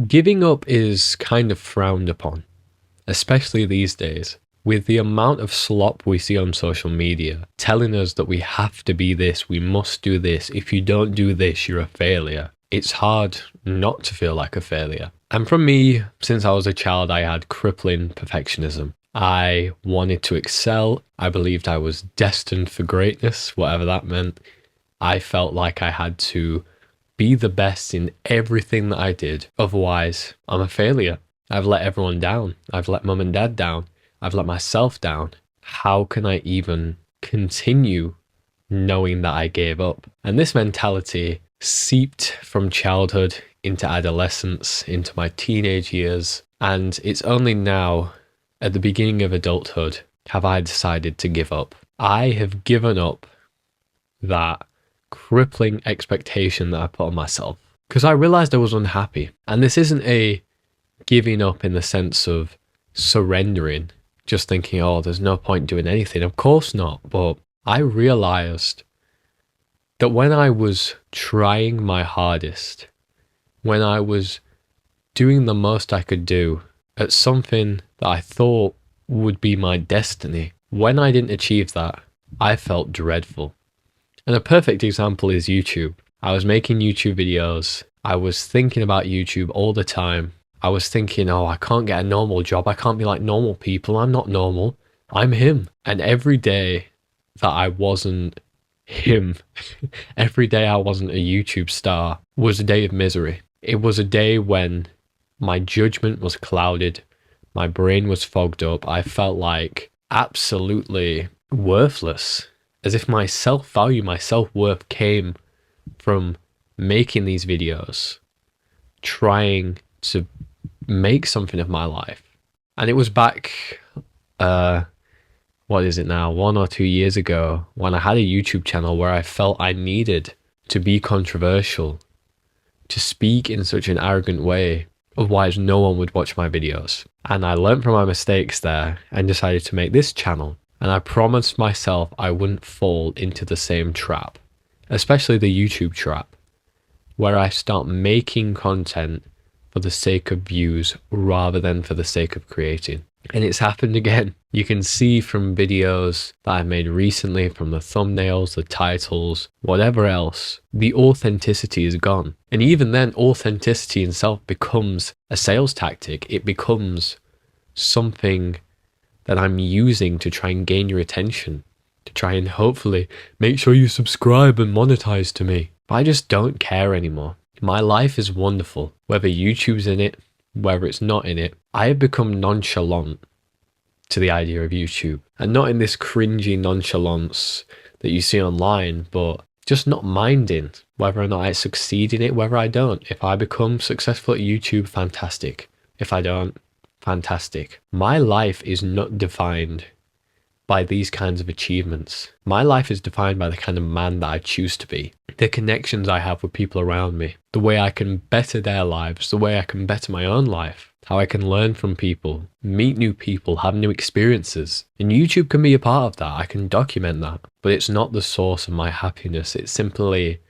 Giving up is kind of frowned upon, especially these days. With the amount of slop we see on social media telling us that we have to be this, we must do this, if you don't do this, you're a failure. It's hard not to feel like a failure. And from me, since I was a child, I had crippling perfectionism. I wanted to excel. I believed I was destined for greatness, whatever that meant. I felt like I had to be the best in everything that I did. Otherwise, I'm a failure. I've let everyone down. I've let mum and dad down. I've let myself down. How can I even continue knowing that I gave up? And this mentality seeped from childhood into adolescence, into my teenage years. And it's only now, at the beginning of adulthood, have I decided to give up. I have given up that crippling expectation that I put on myself because I realized I was unhappy. And this isn't a giving up in the sense of surrendering, just thinking, oh, there's no point doing anything. Of course not. But I realized that when I was trying my hardest, when I was doing the most I could do at something that I thought would be my destiny, when I didn't achieve that, I felt dreadful. And a perfect example is YouTube. I was making YouTube videos. I was thinking about YouTube all the time. I was thinking, oh, I can't get a normal job. I can't be like normal people. I'm not normal. I'm him. And every day that I wasn't him, every day I wasn't a YouTube star, was a day of misery. It was a day when my judgment was clouded. My brain was fogged up. I felt like absolutely worthless, as if my self-value, my self-worth came from making these videos, trying to make something of my life. And it was back, what is it now, 1 or 2 years ago, when I had a YouTube channel where I felt I needed to be controversial, to speak in such an arrogant way, otherwise no one would watch my videos. And I learned from my mistakes there and decided to make this channel. And I promised myself I wouldn't fall into the same trap, especially the YouTube trap, where I start making content for the sake of views rather than for the sake of creating. And it's happened again. You can see from videos that I've made recently, from the thumbnails, the titles, whatever else, the authenticity is gone. And even then, authenticity itself becomes a sales tactic. It becomes something that I'm using to try and gain your attention, to try and hopefully make sure you subscribe and monetize to me. But I just don't care anymore. My life is wonderful, whether YouTube's in it, whether it's not in it. I have become nonchalant to the idea of YouTube, and not in this cringy nonchalance that you see online, but just not minding whether or not I succeed in it, whether I don't. If I become successful at YouTube, fantastic. If I don't, fantastic. My life is not defined by these kinds of achievements. My life is defined by the kind of man that I choose to be, the connections I have with people around me, the way I can better their lives, the way I can better my own life, how I can learn from people, meet new people, have new experiences. And YouTube can be a part of that. I can document that, but it's not the source of my happiness. It's simply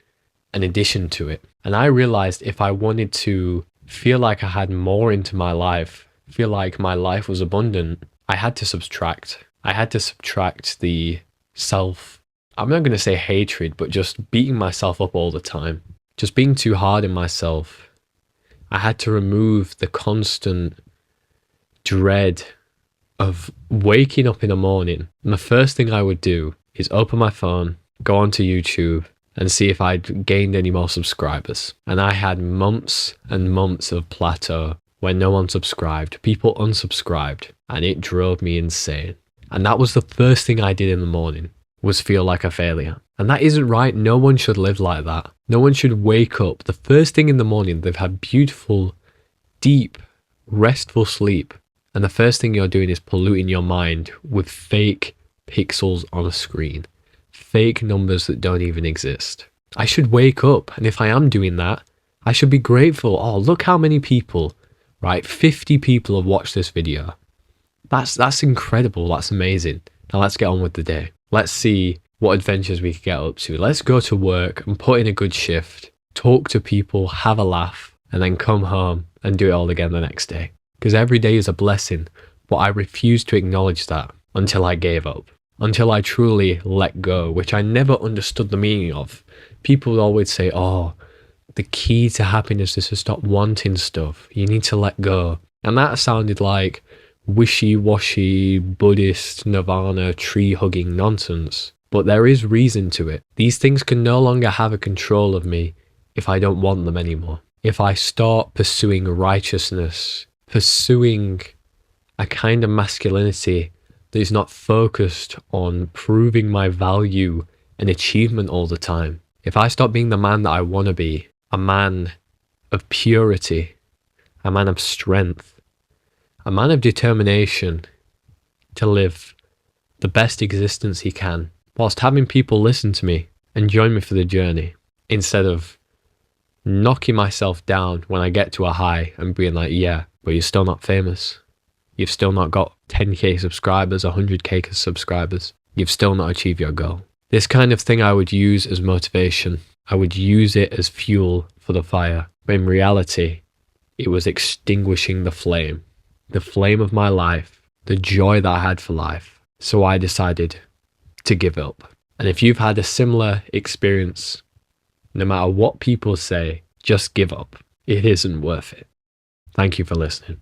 an addition to it. And I realized if I wanted to feel like I had more into my life, feel like my life was abundant, I had to subtract. I had to subtract the I'm not going to say hatred, but just beating myself up all the time, just being too hard on myself. I had to remove the constant dread of waking up in the morning. And the first thing I would do is open my phone, go onto YouTube, and see if I'd gained any more subscribers. And I had months and months of plateau where no one subscribed, people unsubscribed, and it drove me insane. And that was the first thing I did in the morning, was feel like a failure. And that isn't right. No one should live like that. No one should wake up the first thing in the morning. They've had beautiful, deep, restful sleep. And the first thing you're doing is polluting your mind with fake pixels on a screen, fake numbers that don't even exist. I should wake up. And if I am doing that, I should be grateful. Oh, look how many people, right? 50 people have watched this video. That's incredible. That's amazing. Now let's get on with the day. Let's see what adventures we can get up to. Let's go to work and put in a good shift, talk to people, have a laugh, and then come home and do it all again the next day. Because every day is a blessing, but I refused to acknowledge that until I gave up, until I truly let go, which I never understood the meaning of. People would always say, oh, the key to happiness is to stop wanting stuff. You need to let go. And that sounded like wishy-washy Buddhist nirvana tree-hugging nonsense. But there is reason to it. These things can no longer have a control of me if I don't want them anymore. If I start pursuing righteousness, pursuing a kind of masculinity that is not focused on proving my value and achievement all the time. If I stop being the man that I want to be, a man of purity, a man of strength, a man of determination to live the best existence he can, whilst having people listen to me and join me for the journey, instead of knocking myself down when I get to a high and being like, yeah, but you're still not famous. You've still not got 10k subscribers, 100k subscribers. You've still not achieved your goal. This kind of thing I would use as motivation. I would use it as fuel for the fire. But in reality, it was extinguishing the flame of my life, the joy that I had for life. So I decided to give up. And if you've had a similar experience, no matter what people say, just give up. It isn't worth it. Thank you for listening.